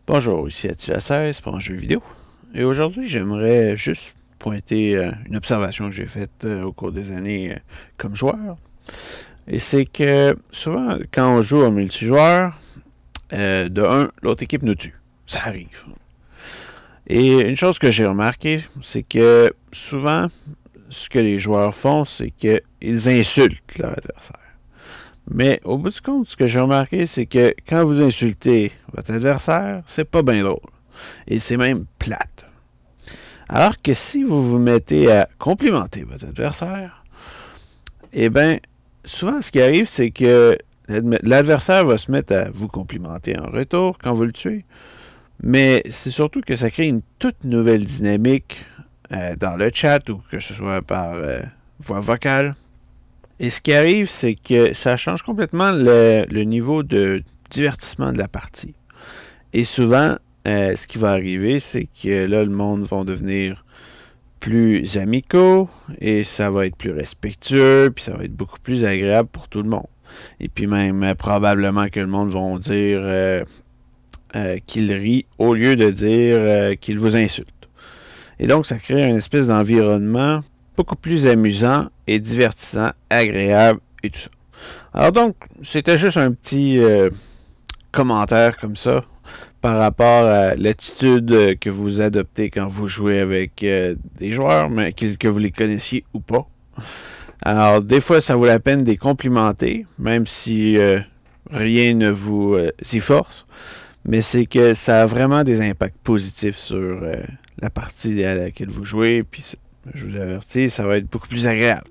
Bonjour, ici Attila 16 pour un jeu vidéo. Et aujourd'hui, j'aimerais juste pointer une observation que j'ai faite au cours des années comme joueur. Et c'est que souvent, quand on joue en multijoueur, de un, l'autre équipe nous tue. Ça arrive. Et une chose que j'ai remarqué, c'est que souvent, ce que les joueurs font, c'est qu'ils insultent leur adversaire. Mais au bout du compte, ce que j'ai remarqué, c'est que quand vous insultez votre adversaire, c'est pas bien drôle. Et c'est même plate. Alors que si vous vous mettez à complimenter votre adversaire, eh bien, souvent ce qui arrive, c'est que l'adversaire va se mettre à vous complimenter en retour quand vous le tuez. Mais c'est surtout que ça crée une toute nouvelle dynamique dans le chat ou que ce soit par voix vocale. Et ce qui arrive, c'est que ça change complètement le niveau de divertissement de la partie. Et souvent, ce qui va arriver, c'est que là, le monde va devenir plus amicaux et ça va être plus respectueux, puis ça va être beaucoup plus agréable pour tout le monde. Et puis même, probablement que le monde va dire qu'il rit au lieu de dire qu'il vous insulte. Et donc, ça crée une espèce d'environnement beaucoup plus amusant et divertissant, agréable et tout ça. Alors donc, c'était juste un petit commentaire comme ça par rapport à l'attitude que vous adoptez quand vous jouez avec des joueurs, mais que vous les connaissiez ou pas. Alors, des fois, ça vaut la peine de les complimenter, même si rien ne vous y force, mais c'est que ça a vraiment des impacts positifs sur la partie à laquelle vous jouez, puis je vous avertis, ça va être beaucoup plus agréable.